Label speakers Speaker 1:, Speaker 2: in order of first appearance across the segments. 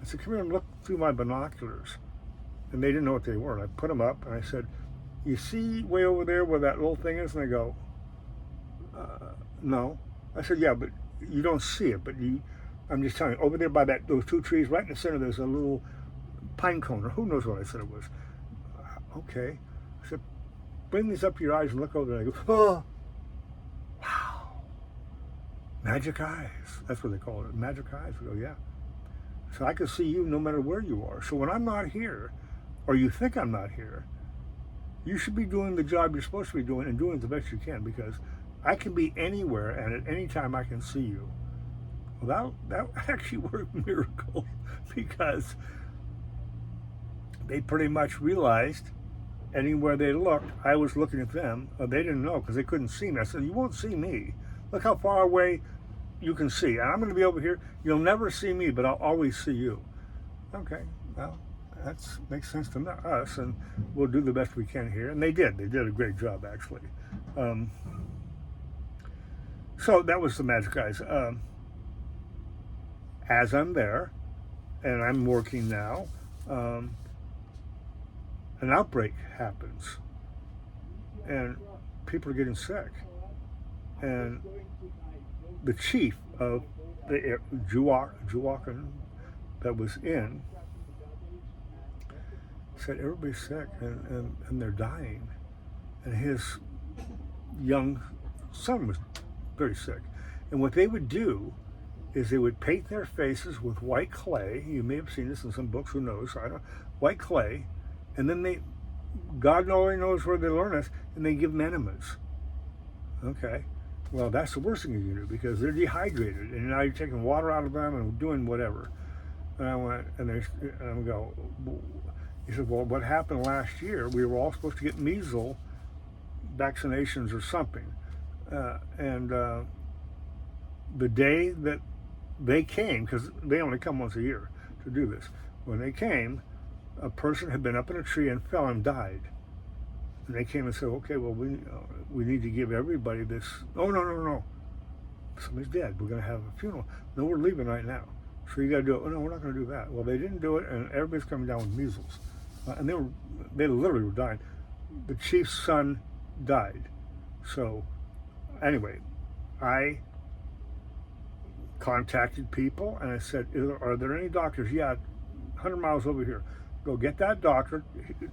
Speaker 1: said, come here and look through my binoculars. And they didn't know what they were. And I put them up and I said, you see way over there where that little thing is? And they go, no. I said, yeah, but you don't see it, but I'm just telling you, over there by those two trees, right in the center, there's a little pine cone, or who knows what I said it was. Okay. I said, bring these up to your eyes and look over there. I go, oh, wow. Magic eyes. That's what they call it, magic eyes. I go, yeah. So I can see you no matter where you are. So when I'm not here, or you think I'm not here, you should be doing the job you're supposed to be doing and doing it the best you can, because I can be anywhere and at any time I can see you. Well, that actually worked miracles, because they pretty much realized anywhere they looked, I was looking at them. They didn't know because they couldn't see me. I said, you won't see me. Look how far away you can see. And I'm going to be over here. You'll never see me, but I'll always see you. Okay, well, that makes sense to us, and we'll do the best we can here. And they did. They did a great job, actually. So that was the magic eyes. As I'm there, and I'm working now, an outbreak happens, and people are getting sick. And the chief of the Juwakan that was in said, everybody's sick and they're dying. And his young son was very sick. And what they would do is they would paint their faces with white clay. You may have seen this in some books, who knows, I don't, white clay. And then God only knows where they learn this, and they give them enemas. Okay. Well, that's the worst thing you can do, because they're dehydrated, and now you're taking water out of them and doing whatever. And I went, and I go, he said, well, what happened last year, we were all supposed to get measles vaccinations or something. The day that they came, because they only come once a year to do this, when they came, a person had been up in a tree and fell and died. And they came and said, okay, well, we need to give everybody this. Oh, no. Somebody's dead. We're going to have a funeral. No, we're leaving right now. So you got to do it. Oh, no, we're not going to do that. Well, they didn't do it, and everybody's coming down with measles. And they literally were dying. The chief's son died. So anyway, I contacted people, and I said, are there any doctors? Yeah, 100 miles over here. Go get that doctor,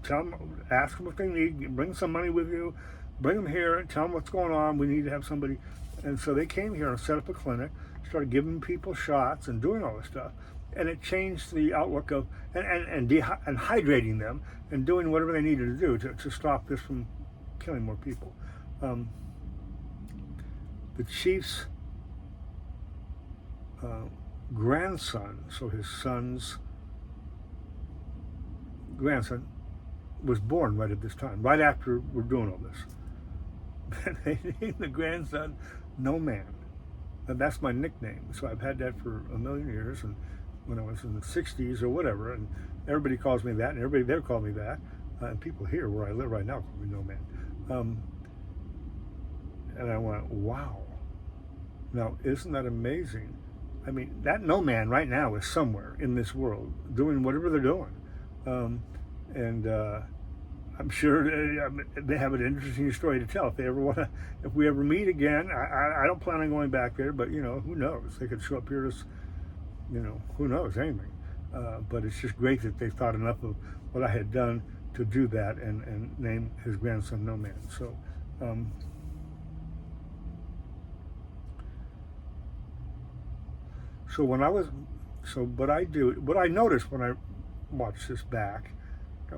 Speaker 1: tell them, ask them what they need, bring some money with you, bring them here, and tell them what's going on. We need to have somebody. And so they came here and set up a clinic, started giving people shots and doing all this stuff. And it changed the outlook of, and hydrating them and doing whatever they needed to do to stop this from killing more people. The chief's grandson, so his son's grandson, was born right at this time, right after we're doing all this. And they named the grandson No-Man. And that's my nickname. So I've had that for a million years. And when I was in the 60s or whatever, and everybody calls me that, and everybody there called me that. And people here where I live right now call me No-Man. And I went, wow. Now, isn't that amazing? I mean, that No-Man right now is somewhere in this world doing whatever they're doing. I'm sure they have an interesting story to tell. If we ever meet again, I don't plan on going back there, but who knows? They could show up here as, who knows, anything. But it's just great that they thought enough of what I had done to do that and name his grandson No-Man. So, what I noticed when I watched this back,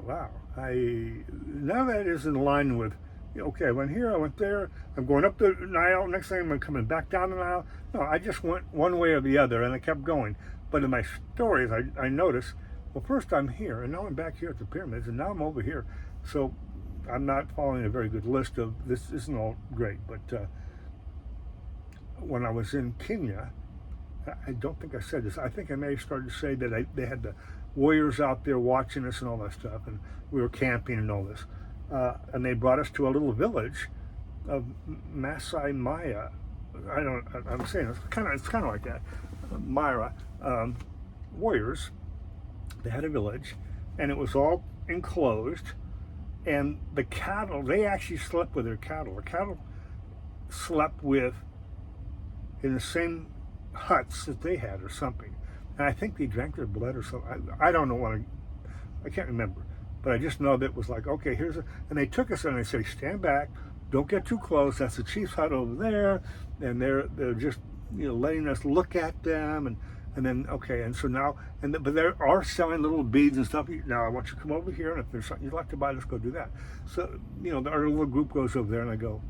Speaker 1: wow, now that is in line with, okay, I went here, I went there, I'm going up the Nile, next thing I'm coming back down the Nile. No, I just went one way or the other, and I kept going. But in my stories, I noticed, well, first I'm here, and now I'm back here at the pyramids, and now I'm over here. So I'm not following a very good list of, this isn't all great, but when I was in Kenya, I don't think I said this. I think I may have started to say that they had the warriors out there watching us and all that stuff, and we were camping and all this. And they brought us to a little village of Masai Maya. I'm saying it's kind of like that. Myra warriors, They had a village, and it was all enclosed. And the cattle, they actually slept with their cattle. The cattle slept in the same huts that they had or something. And I think they drank their blood or something. I don't know what, I can't remember. But I just know that it was like, okay, and they took us and they said, stand back, don't get too close. That's the chief's hut over there. And they're just, letting us look at them. And then, okay, and so now, but they are selling little beads and stuff. Now, I want you to come over here, and if there's something you'd like to buy, let's go do that. So, our little group goes over there, and I go,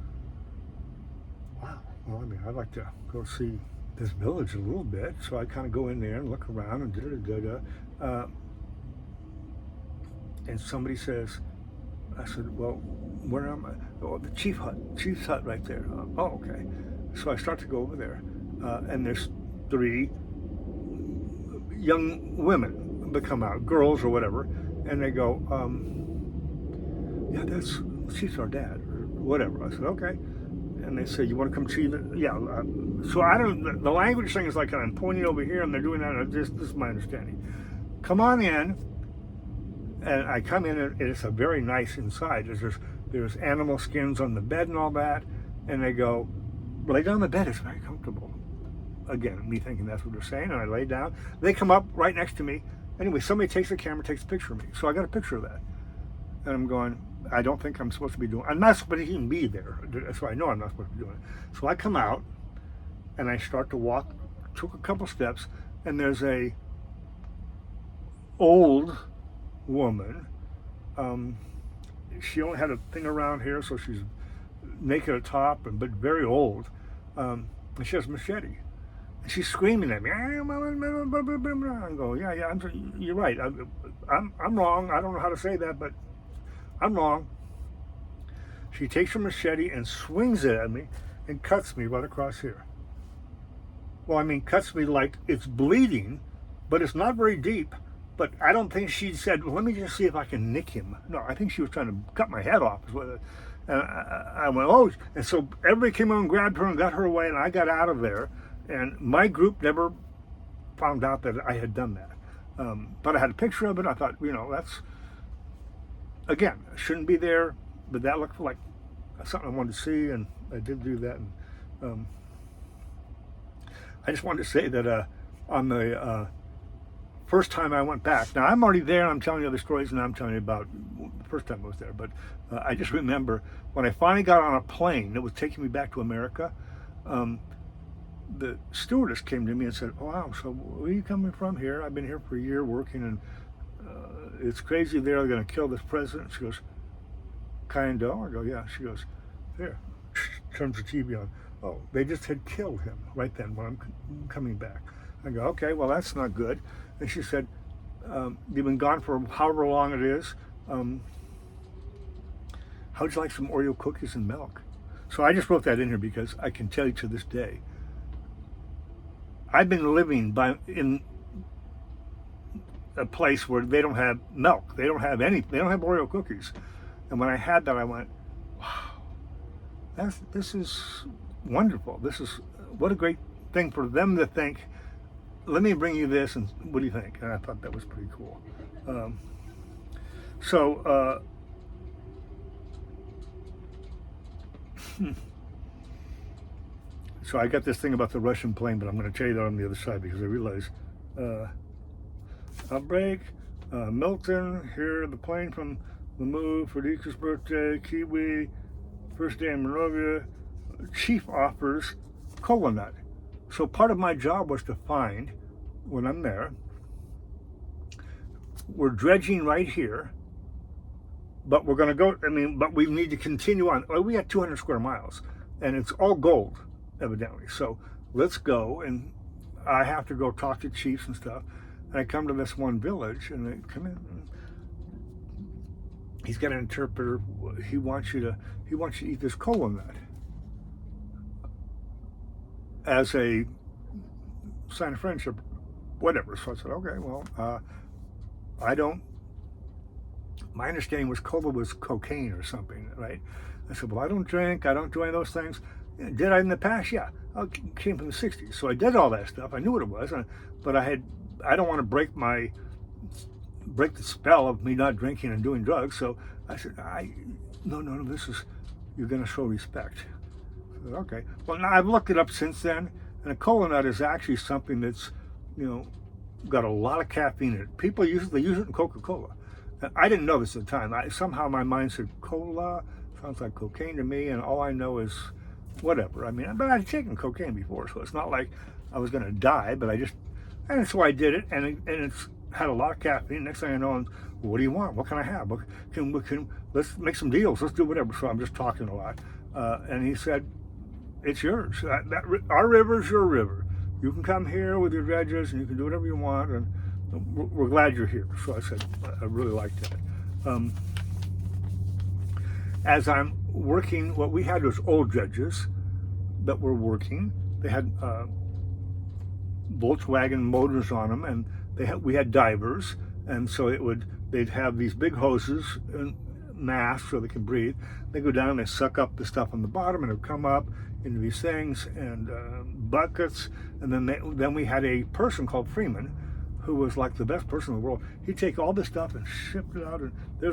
Speaker 1: wow, well, I mean, I'd like to go see this village a little bit. So I kind of go in there and look around and da-da-da-da. And somebody says, I said, well, where am I? Oh, the chief's hut right there. Oh, okay. So I start to go over there, and there's 3 young women that come out, girls or whatever, and they go, yeah, she's our dad, or whatever. I said, okay. And they say, you want to come see yeah. So the language thing is like, I'm pointing over here and they're doing that. This is my understanding. Come on in. And I come in and it's a very nice inside. There's animal skins on the bed and all that. And they go, lay down on the bed, it's very comfortable. Again, me thinking that's what they're saying, and I lay down. They come up right next to me. Anyway, somebody takes the camera, takes a picture of me. So I got a picture of that. And I'm going, I don't think I'm supposed to be doing, I'm not supposed to even be there. So I know I'm not supposed to be doing it. So I come out, and I start to walk, took a couple steps, and there's a old woman. She only had a thing around here, so she's naked at top, but very old. And she has a machete. She's screaming at me. I go, yeah, you're right. I'm wrong. I don't know how to say that, but I'm wrong. She takes her machete and swings it at me and cuts me right across here. Well, I mean, cuts me like it's bleeding, but it's not very deep. But I don't think she said, well, let me just see if I can nick him. No, I think she was trying to cut my head off. And I went, oh, and so everybody came on and grabbed her and got her away, and I got out of there. And my group never found out that I had done that. But I had a picture of it. I thought, that's, again, I shouldn't be there, but that looked like something I wanted to see, and I did do that. And I just wanted to say that on the first time I went back, now I'm already there, and I'm telling you other stories, and I'm telling you about the first time I was there, but I just remember when I finally got on a plane that was taking me back to America, the stewardess came to me and said, oh, wow, so where are you coming from here? I've been here for a year working, and it's crazy they're going to kill this president. She goes, kind of? I go, yeah. She goes, there, turns the TV on. Oh, they just had killed him right then when I'm coming back. I go, okay, well, that's not good. And she said, you've been gone for however long it is. How'd you like some Oreo cookies and milk? So I just wrote that in here because I can tell you to this day, I've been living in a place where they don't have milk. They don't have anything. They don't have Oreo cookies. And when I had that, I went, wow, this is wonderful. What a great thing for them to think, let me bring you this, and what do you think? And I thought that was pretty cool. So I got this thing about the Russian plane, but I'm going to tell you that on the other side because I realize outbreak, Milton, here, the plane from the move for Dietrich's birthday, Kiwi, first day in Monrovia, chief offers cola nut. So part of my job was to find, when I'm there, we're dredging right here, but we're going to go, but we need to continue on. We got 200 square miles, and it's all gold, evidently. So let's go, and I have to go talk to chiefs and stuff. And I come to this one village, and they come in. He's got an interpreter. He wants you to eat this cola nut as a sign of friendship, whatever. So I said, okay, well, my understanding was cola was cocaine or something, right? I said, well, I don't drink, I don't do any of those things. Did I in the past? Yeah, I came from the 60s. So I did all that stuff. I knew what it was, but I don't want to break my break the spell of me not drinking and doing drugs. So I said, no, this is, you're going to show respect. I said, okay. Well, now I've looked it up since then, and a cola nut is actually something that's, got a lot of caffeine in it. People use it in Coca-Cola. And I didn't know this at the time. Somehow my mind said, cola sounds like cocaine to me, and all I know is whatever. I mean, but I'd taken cocaine before, so it's not like I was going to die, but and so I did it, and it's had a lot of caffeine. Next thing I know, what do you want? What can I have? Let's make some deals. Let's do whatever. So I'm just talking a lot. And he said, it's yours. Our river's your river. You can come here with your dredges, and you can do whatever you want, and we're glad you're here. So I said, I really liked that. As I'm working, what we had was old dredges that were working. They had Volkswagen motors on them, and we had divers, and so they'd have these big hoses and masks so they could breathe. They go down, they suck up the stuff on the bottom, and it would come up into these things and buckets. And then we had a person called Freeman, who was like the best person in the world. He'd take all this stuff and ship it out, and there's